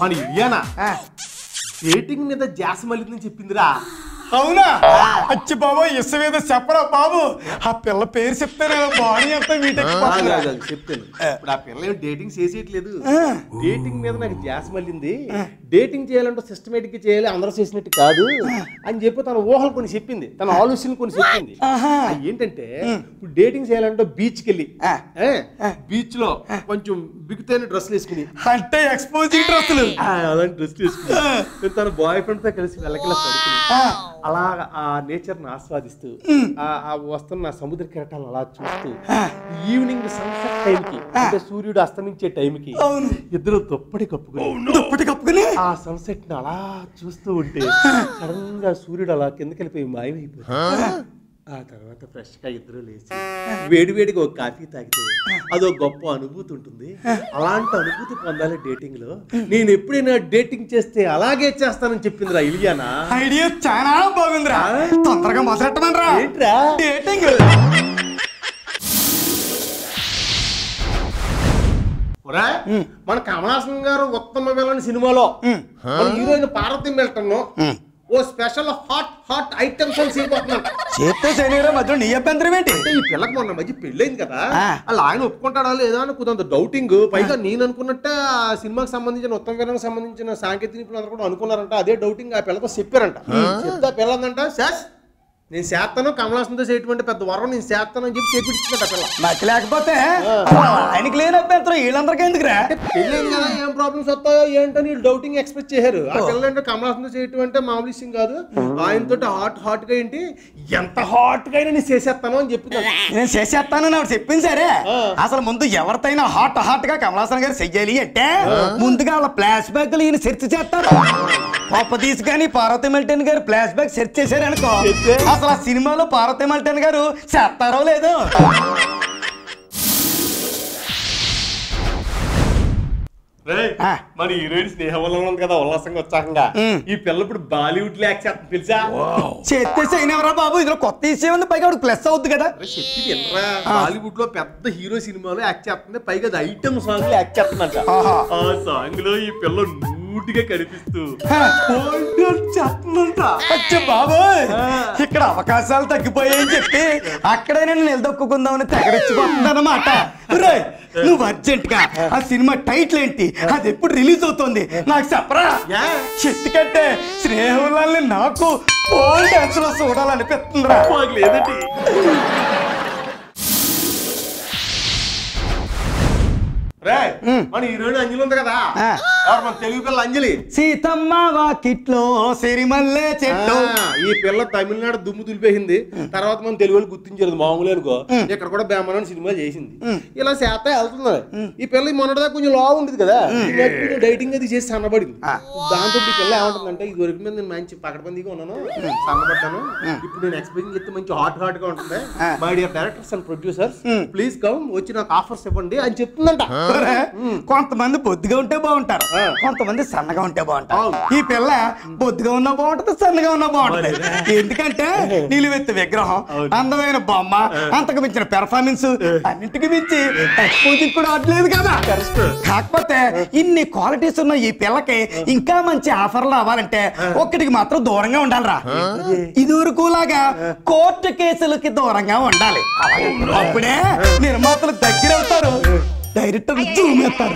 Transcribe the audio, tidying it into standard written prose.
మన ఇలియానా డేటింగ్ మీద జాస్ మళ్ళీ చెప్పిందిరా. అవునా? అచ్చి బాబు ఇసమేదో చెప్పరా బాబు. ఆ పిల్ల పేరు చెప్తానే బాడీ అంతా చెప్తాను. ఇప్పుడు ఆ పిల్ల ఏం డేటింగ్ చేసేయట్లేదు. డేటింగ్ మీద నాకు జాస్ మళ్ళింది. డేటింగ్ చేయాలంటే సిస్టమేటిక్ గా చేయాలి, అందరూ చేసినట్టు కాదు అని చెప్పి తన ఊహలు కొన్ని చెప్పింది, తన ఆలోచనలు కొన్ని చెప్పింది. ఏంటంటే ఇప్పుడు డేటింగ్ చేయాలంటే బీచ్కి వెళ్ళి బీచ్ లో కొంచెం బిగుతైన డ్రెస్సులు వేసుకుని, అంటే ఎక్స్పోజింగ్ డ్రెస్సులు, అలాంటి డ్రెస్సులు వేసుకుని తన బాయ్ ఫ్రెండ్ తో కలిసి వెళ్ళకిలా పడుకుని అలా ఆ నేచర్ ని ఆస్వాదిస్తూ ఆ వస్తున్న సముద్ర కిరటాలను అలా చూస్తూ ఈవినింగ్ సన్సెట్ టైంకి అంటే సూర్యుడు అస్తమించే టైంకి ఇద్దరు దుప్పటి కప్పుకుని ఆ సన్సెట్ ని అలా చూస్తూ ఉంటే సడన్ గా సూర్యుడు అలా కిందకి వెళ్ళిపోయి మాయమైపోతుంది. ఆ తర్వాత ఫ్రెష్ గా ఇద్దరు లేచి వేడివేడిగా ఒక కాఫీ తాగితే అదో గొప్ప అనుభూతి ఉంటుంది. అలాంటి అనుభూతి పొందాలి డేటింగ్ లో. నేను ఎప్పుడైనా డేటింగ్ చేస్తే అలాగే చేస్తానని చెప్పిందిరా ఇలియానా. ఐడియా చాలా బాగుందిరా, తొందరగా మొదలెట్టమనరా. ఏంట్రా డేటింగ్? మన కమల్ హాసన్ గారు ఉత్తమ విలన్ సినిమాలో మన హీరోయిన్ పార్వతి మిల్టన్ ఓ స్పెషల్ హాట్ ఐటమ్స్ అని చేయబోతున్నాడు. చేస్తే శనివారం మధ్యలో నీ అభ్యంతరం ఏంటి? అంటే ఈ పిల్లకి మొన్న మధ్య పెళ్ళైంది కదా, అలా ఆయన ఒప్పుకుంటాడా లేదా అని కొంత డౌటింగ్. పైగా నేను అనుకున్నట్టే ఆ సినిమాకి సంబంధించిన ఉత్తమ విలన్కి సంబంధించిన సాంకేతిక నిపుణులు అందరూ కూడా అనుకున్నారంట. అదే డౌటింగ్ ఆ పిల్లతో చెప్పారంట. చెప్తా పిల్ల అందంట, సార్ నేను చేస్తాను, కమల్ హాసన్తో చేయటువంటి పెద్ద వరం నేను చేస్తాను అని చెప్పి చేపించుకుంటా పిల్ల. మతి లేకపోతే ఆయనకి లేని అభ్యంతరం వీళ్ళందరికీ ఎందుకురా? పెళ్ళైంది కదా, ఏం ప్రాబ్లమ్స్ వస్తాయో ఏంటని డౌటింగ్ ఎక్స్పెక్ట్ చేశారు. ఆ పిల్ల అంటే కమల్ హాసన్తో చేయటం అంటే మామూలు విషయం కాదు. ఆయనతో హాట్ గా ఏంటి ఎంత హాట్ గా అయినా నేను చేసేస్తాను అని చెప్పి నేను చేసేస్తానని ఆవిడ చెప్పింది. సరే, అసలు ముందు ఎవరితైనా హాట్ గా కమల్ హాసన్ గారు చెయ్యాలి అంటే ముందుగా వాళ్ళ ఫ్లాష్ బ్యాక్ ఈయన సెర్చ్ చేస్తారు. పప్పదీస్ కానీ పార్వతి మిల్టన్ గారు ఫ్లాష్ బ్యాక్ సెర్చ్ చేశారు అనుకో, అసలు ఆ సినిమాలో పార్వతి మిల్టన్ గారు చేస్తారో లేదో. మన హీరోయిన్ స్నేహవలం ఉంది కదా, ఉల్లాసంగా ఉత్సాహంగా ఈ పిల్ల ఇప్పుడు బాలీవుడ్ లో యాక్ట్ చేస్తుంది తెలుసా. చేస్తే అయినవరా బాబు, ఇందులో కొత్త విషయం ఉంది, పైగా ప్లస్ అవుతుంది కదా. బాలీవుడ్ లో పెద్ద హీరో సినిమాలో యాక్ట్ చేస్తుంది, పైగా అది ఐటమ్ సాంగ్ లో యాక్ట్ చేస్తుందంట. ఆ సాంగ్ లో ఈ పిల్ల నూటిగా కనిపిస్తూ చెప్తుందంట. బాబు ఇక్కడ అవకాశాలు తగ్గిపోయాయని చెప్పి అక్కడే నేను నిలదొక్కుందామని తెగరెచ్చిపోతుంది అన్నమాట. నువ్వు అర్జెంట్ గా ఆ సినిమా టైటిల్ ఏంటి, అది ఎప్పుడు రిలీజ్ అవుతుంది నాకు చెప్పరా. ఎందుకంటే స్నేహంలాన్ని నాకు పోల్ డాన్స్ లో చూడాలనిపిస్తుందిరా. లేదండి మన హీరోయిన్ అంజలి ఉంది కదా, మన తెలుగు పిల్ల అంజలి. సీతమ్మ వాకిట్లో సిరిమల్లె చెట్టు. ఈ పిల్ల తమిళనాడు దుమ్ము దులిపేసింది, తర్వాత మన తెలుగు వాళ్ళు గుర్తించారు మామూలు అనుకో. ఇక్కడ కూడా బేమన్ సినిమా చేసింది. ఇలా శాత వెళ్తుంది. ఈ పిల్ల మొన్నటిదా కొంచెం లా ఉండేది కదా, డైటింగ్ అది చేసి సన్నబడింది. దాంతో ఈ పిల్ల ఏమంటుందంటే, ఇది వరకు మీద నేను మంచి పకడబందీగా ఉన్నాను, సన్నబడ్డాను, ఇప్పుడు నేను ఎక్స్పెక్టింగ్ చేస్తే మంచి హాట్ గా ఉంటుంది. My dear directors and producers please come, వచ్చి నాకు ఆఫర్స్ ఇవ్వండి అని చెప్తుందంట. కొంతమంది బొద్దుగా ఉంటే బాగుంటారు, కొంతమంది సన్నగా ఉంటే బాగుంటారు. ఈ పిల్ల బొద్దుగా ఉన్నా బాగుంటది, సన్నగా ఉన్నా బాగుంటది. ఎందుకంటే నిలువెత్తు విగ్రహం, అందమైన బొమ్మ, అంతకు మించిన పెర్ఫార్మెన్స్, అన్నింటికి మించి ఎక్స్పోజింగ్ కూడా అట్లేదు కదా. కాకపోతే ఇన్ని క్వాలిటీస్ ఉన్న ఈ పిల్లకి ఇంకా మంచి ఆఫర్లు అవ్వాలంటే ఒక్కటికి మాత్రం దూరంగా ఉండాలిరా. ఇదివరకు లాగా కోర్టు కేసులకి దూరంగా ఉండాలి. అప్పుడే నిర్మాతలు దగ్గర అవుతారు, డైరెక్టర్ జూమ్ ఎత్తారు.